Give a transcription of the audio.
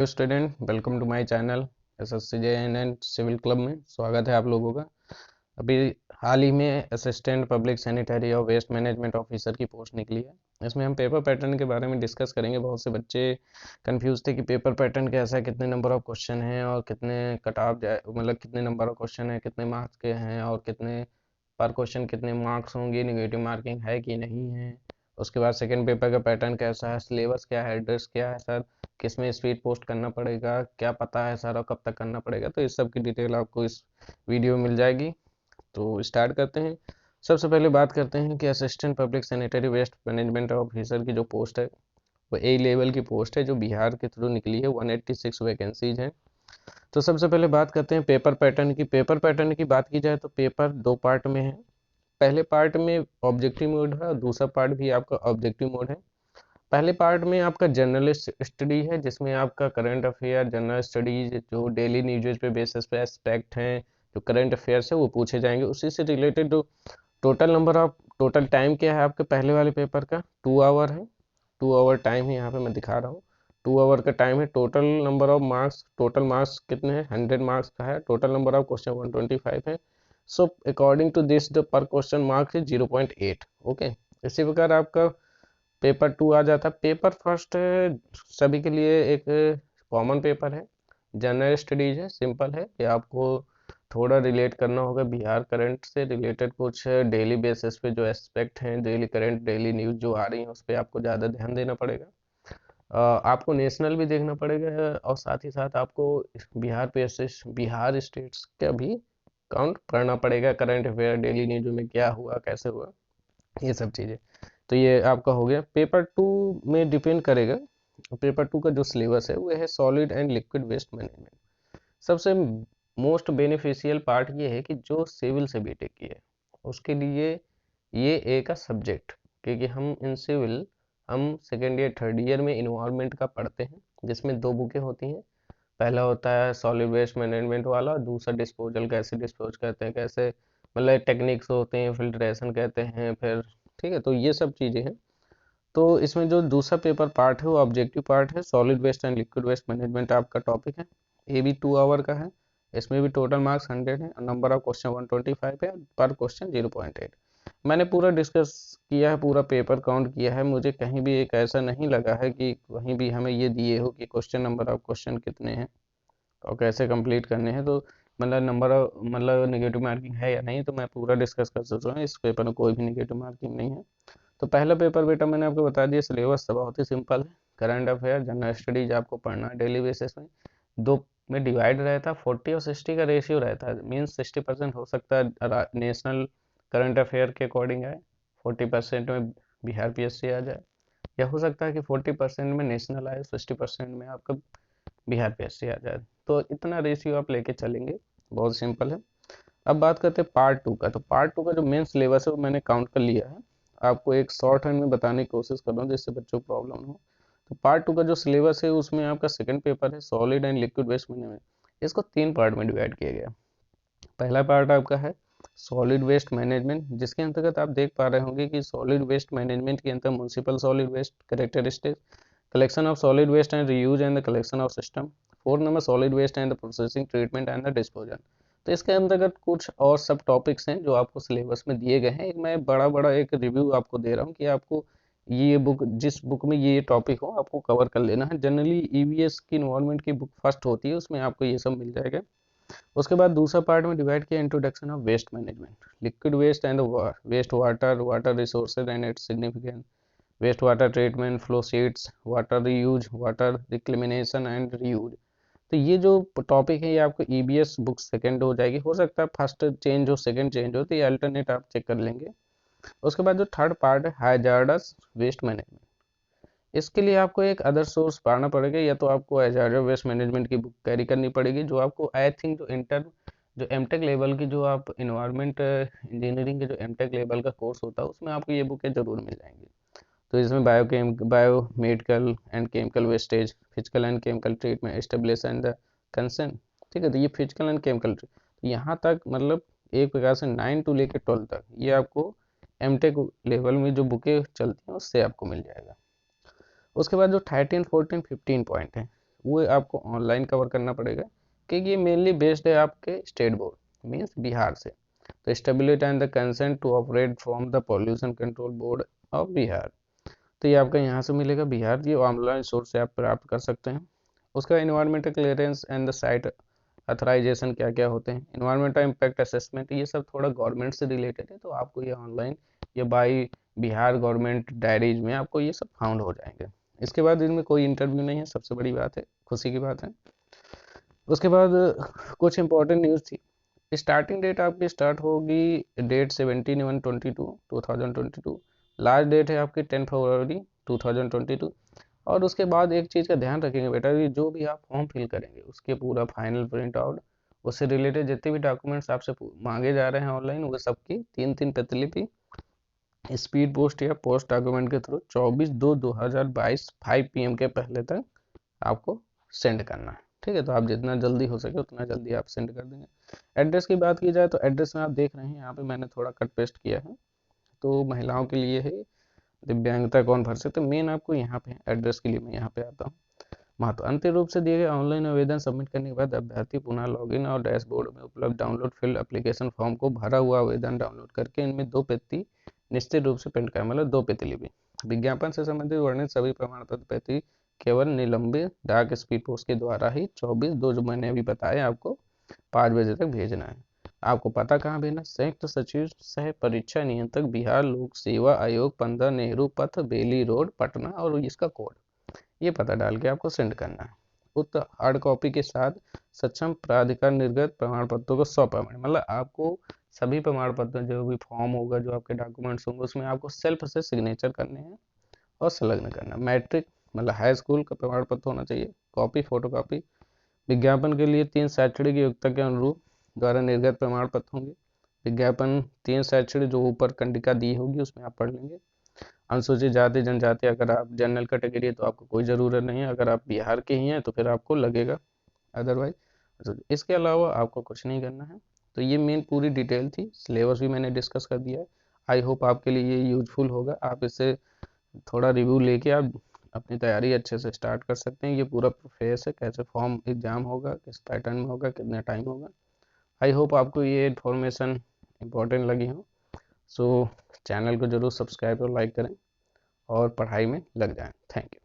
Hello student, welcome to my channel SSCJN and civil club में स्वागत है आप लोगों का। अभी हाल ही में असिस्टेंट पब्लिक सैनिटरी और वेस्ट मैनेजमेंट ऑफिसर की पोस्ट निकली है। इसमें हम पेपर पैटर्न के बारे में डिस्कस करेंगे। बहुत से बच्चे कंफ्यूज थे कि पेपर पैटर्न कैसा है, कितने नंबर ऑफ क्वेश्चन हैं और कितने कट ऑफ जाए, मतलब कितने नंबर ऑफ क्वेश्चन है, कितने मार्क्स के हैं और कितने पर क्वेश्चन कितने मार्क्स होंगे, नेगेटिव मार्किंग है कि नहीं है। उसके बाद सेकंड पेपर का पैटर्न कैसा है, सिलेबस क्या है, एड्रेस क्या है सर, किस में स्पीड पोस्ट करना पड़ेगा, क्या पता है सर और कब तक करना पड़ेगा। तो इस सब की डिटेल आपको इस वीडियो में मिल जाएगी। तो स्टार्ट करते हैं। सबसे पहले बात करते हैं कि assistant public sanitary waste management officer की जो पोस्ट है वो ए लेवल की पोस्ट है, जो बिहार के थ्रू निकली है। 186 वैकेंसीज हैं। तो सबसे पहले बात करते हैं पेपर पैटर्न की। पेपर पैटर्न की बात की जाए तो पेपर दो पार्ट में है। पहले पार्ट में ऑब्जेक्टिव मोड है और दूसरा पार्ट भी आपका ऑब्जेक्टिव मोड है। पहले पार्ट में आपका जनरल स्टडी है, जिसमें आपका करंट अफेयर, जनरल स्टडीज, जो डेली न्यूज़ पे बेसिस पे एस्पेक्ट हैं, जो करंट अफेयर्स है वो पूछे जाएंगे। उसी से रिलेटेड जो टोटल टाइम क्या है आपके पहले वाले पेपर का, 2 आवर है। 2 आवर टाइम है, यहाँ पे मैं दिखा रहा हूँ। 2 आवर का टाइम है। Total number of marks, total marks कितने हैं, 100 मार्क्स का है। टोटल नंबर ऑफ क्वेश्चन 125 है। So according to this the per question marks है 0.8। ओके, इसी प्रकार आपका पेपर 2 आ जाता है। पेपर फर्स्ट सभी के लिए एक कॉमन पेपर है, जनरल स्टडीज है, सिंपल है। ये आपको थोड़ा रिलेट करना होगा बिहार करंट से रिलेटेड, कुछ डेली बेसिस पे जो एस्पेक्ट हैं, डेली करंट, डेली न्यूज़ जो आ रही हैं उस पर आपको ज़्यादा ध्यान देना पड़ेगा। आपको नेशनल भी देखना पड़ेगा और साथ ही साथ आपको बिहार पे बिहार स्टेट्स का भी काउंट करना पड़ेगा। करंट अफेयर, डेली न्यूज में क्या हुआ, कैसे हुआ, ये सब चीज़ें। तो ये आपका हो गया। पेपर 2 में डिपेंड करेगा। पेपर 2 का जो सिलेबस है वो है solid and liquid waste management. सबसे मोस्ट बेनिफिशियल पार्ट ये है कि जो सिविल से बीटेक की है उसके लिए ये एक का सब्जेक्ट, क्योंकि हम सिविल हम सेकेंड ईयर थर्ड ईयर में इन्वायरमेंट का पढ़ते हैं, जिसमें दो बुकें होती हैं। पहला होता है सॉलिड वेस्ट मैनेजमेंट वाला, दूसरा डिस्पोजल, कैसे डिस्पोज करते हैं, कैसे मतलब टेक्निक्स होते हैं, फिल्ट्रेशन कहते हैं फिर। ठीक है, तो ये सब चीज़ें हैं। तो इसमें जो दूसरा पेपर पार्ट है वो ऑब्जेक्टिव पार्ट है। Solid waste and liquid waste management आपका टॉपिक है। ये भी 2 आवर का है। इसमें भी टोटल मार्क्स 100 है और नंबर ऑफ क्वेश्चन 125 है, पर क्वेश्चन 0.8। मैंने पूरा डिस्कस किया है, पूरा पेपर काउंट किया है। मुझे कहीं भी एक ऐसा नहीं लगा है कि कहीं भी हमें ये दिए हो कि क्वेश्चन नंबर ऑफ क्वेश्चन कितने हैं और कैसे कंप्लीट करने हैं। तो मतलब मतलब नेगेटिव मार्किंग है या नहीं, तो मैं पूरा डिस्कस कर सकता हूँ। इस पेपर में कोई भी नेगेटिव मार्किंग नहीं है। तो पहला पेपर बेटा मैंने आपको बता दिया, सिलेबस तो बहुत ही सिंपल है। करंट अफेयर, जनरल स्टडीज आपको पढ़ना है डेली बेसिस में। दो में डिवाइड रहता है, 40 और 60 का रेशियो रहता है। मीन्स 60% हो सकता है नेशनल करंट अफेयर के अकॉर्डिंग आए, 40% में बिहार पीएससी आ जाए, या हो सकता है कि 40% में नेशनल आए, 60% में आपका बिहार पीएससी आ जाए। तो इतना रेशियो आप लेके चलेंगे, बहुत सिंपल है। अब बात करते हैं पार्ट 2 का। तो पार्ट 2 का जो मेन सिलेबस है वो मैंने काउंट कर लिया है। आपको एक शॉर्ट हैंड में बताने की कोशिश कर रहा हूँ जिससे बच्चों को प्रॉब्लम हो। तो पार्ट 2 का जो सिलेबस है उसमें आपका सेकंड पेपर है solid and liquid waste management. इसको 3 पार्ट में डिवाइड किया गया। पहला पार्ट आपका है सॉलिड वेस्ट मैनेजमेंट, जिसके अंतर्गत आप देख पा रहे होंगे कि सॉलिड वेस्ट मैनेजमेंट के अंतर्गत municipal solid waste characteristic, collection of solid waste and reuse and the collection of system। 4 number solid waste and the processing treatment and the disposal। तो इसके अंतर्गत कुछ और सब टॉपिक्स हैं जो आपको सिलेबस में दिए गए हैं। एक मैं बड़ा बड़ा एक रिव्यू आपको दे रहा हूँ कि आपको ये बुक, जिस बुक में ये टॉपिक हो आपको कवर कर लेना है। जनरली ईवीएस की इन्वायरमेंट की बुक फर्स्ट होती है, उसमें आपको ये सब मिल जाएगा। उसके बाद दूसरा पार्ट में डिवाइड किया introduction of waste management, liquid waste and waste water, water resources and its significance, waste water treatment, flow sheets, water reuse, water reclamation and reuse. तो ये जो टॉपिक है ये आपको ईबीएस बुक सेकंड हो जाएगी। हो सकता है फर्स्ट चेंज हो, सेकंड चेंज हो, तो ये अल्टरनेट आप चेक कर लेंगे। उसके बाद जो थर्ड पार्ट है हाइजार्डस वेस्ट मैनेजमेंट, इसके लिए आपको एक अदर सोर्स पढ़ना पड़ेगा, या तो आपको हाइजार्डस वेस्ट मैनेजमेंट की बुक कैरी करनी पड़ेगी, जो आपको आई थिंक जो एमटेक लेवल की, जो आप इन्वायरमेंट इंजीनियरिंग के जो एमटेक लेवल का कोर्स होता है उसमें आपको ये बुकें जरूर मिल जाएंगी। तो इसमें bio medical and chemical wastage, physical and chemical treatment, स्टेबलिश and the concern. ठीक है, तो ये फिजिकल एंड केमिकल यहाँ तक, मतलब एक प्रकार से 9 टू लेकर 12 तक ये आपको एमटेक लेवल में जो बुकें चलती हैं उससे आपको मिल जाएगा। उसके बाद जो 13, 14, 15 पॉइंट है वो आपको ऑनलाइन कवर करना पड़ेगा, क्योंकि ये मेनली बेस्ड है आपके स्टेट बोर्ड मीन्स बिहार से। तो stability and the consent to operate from the pollution control board of Bihar, तो ये आपका यहाँ से मिलेगा बिहार, ये ऑनलाइन सोर्स से आप प्राप्त कर सकते हैं। उसका environmental clearance and the site authorisation क्या क्या होते हैं, इन्वायरमेंटल इम्पैक्ट असेसमेंट, ये सब थोड़ा गवर्नमेंट से रिलेटेड है, तो आपको ये ऑनलाइन या बाई बिहार गवर्नमेंट डायरीज में आपको ये सब फाउंड हो जाएंगे। इसके बाद इनमें कोई इंटरव्यू नहीं है, सबसे बड़ी बात है, खुशी की बात है। उसके बाद कुछ इंपॉर्टेंट न्यूज़ थी। स्टार्टिंग डेट आपकी स्टार्ट होगी डेट 17/1/22 लास्ट डेट है आपकी 10 फरवरी 2022। और उसके बाद एक चीज़ का ध्यान रखेंगे बेटा, कि जो भी आप फॉर्म फिल करेंगे उसके पूरा फाइनल प्रिंट आउट, उससे रिलेटेड जितने भी डॉक्यूमेंट्स आपसे मांगे जा रहे हैं ऑनलाइन, वो सबकी 3-3 प्रतिलिपि स्पीड पोस्ट या पोस्ट डॉक्यूमेंट के थ्रू 24/2/2022 5 PM के पहले तक आपको सेंड करना है। ठीक है, तो आप जितना जल्दी हो सके उतना जल्दी आप सेंड कर देंगे। एड्रेस की बात की जाए तो एड्रेस में आप देख रहे हैं यहाँ पे मैंने थोड़ा कट पेस्ट किया है, तो महिलाओं के लिए है, दिव्यांगता कौन भर सकते, मेन आपको यहाँ पे एड्रेस के लिए मैं यहाँ पे आता हूँ। महत्व, अंतिम रूप से दिए गए ऑनलाइन आवेदन सबमिट करने के बाद अभ्यर्थी पुनः लॉगिन और डैशबोर्ड में उपलब्ध डाउनलोड फील्ड एप्लीकेशन फॉर्म को भरा हुआ आवेदन डाउनलोड करके इनमें 2 प्रति निश्चित रूप से प्रिंट करें, मतलब 2 प्रतिलिपि। विज्ञापन से संबंधित वर्णित सभी प्रमाण पत्र प्रति केवल निलंबित डाक स्पीड पोस्ट के द्वारा ही 24/2 जो मैंने अभी बताया आपको 5 बजे तक भेजना है। आपको पता कहाँ भेजना, संयुक्त सचिव सह परीक्षा नियंत्रक बिहार लोक सेवा आयोग 15 नेहरू पथ बेली रोड पटना, और इसका कोड ये पता डाल के आपको सेंड करना है। उक्त हार्ड कॉपी के साथ सक्षम प्राधिकार निर्गत प्रमाण पत्रों को सौंपा, मतलब आपको सभी प्रमाण पत्र जो भी फॉर्म होगा, जो आपके डॉक्यूमेंट्स होंगे, उसमें आपको सेल्फ से सिग्नेचर करने हैं और संलग्न करना। मैट्रिक मतलब हाई स्कूल का प्रमाण पत्र होना चाहिए, कॉपी फोटो कॉपी। विज्ञापन के लिए 3 शैक्षणिक योग्यता के अनुरूप द्वारा निर्गत प्रमाण पत्र होंगे। विज्ञापन 3 शैक्षणिक जो ऊपर कंडिका दी होगी उसमें आप पढ़ लेंगे। अनुसूचित जाति जनजाति, अगर आप जनरल कैटेगरी है तो आपको कोई ज़रूरत नहीं है, अगर आप बिहार के ही हैं तो फिर आपको लगेगा, अदरवाइज इसके अलावा आपको कुछ नहीं करना है। तो ये मेन पूरी डिटेल थी, सिलेबस भी मैंने डिस्कस कर दिया है। आई होप आपके लिए ये यूजफुल होगा, आप इससे थोड़ा रिव्यू लेके आप अपनी तैयारी अच्छे से स्टार्ट कर सकते हैं। ये पूरा प्रोसेस है, कैसे फॉर्म एग्जाम होगा, किस पैटर्न में होगा, कितना टाइम होगा। आई होप आपको ये इन्फॉर्मेशन इम्पोर्टेंट लगी हो। सो चैनल को जरूर सब्सक्राइब और लाइक करें और पढ़ाई में लग जाएं। Thank you.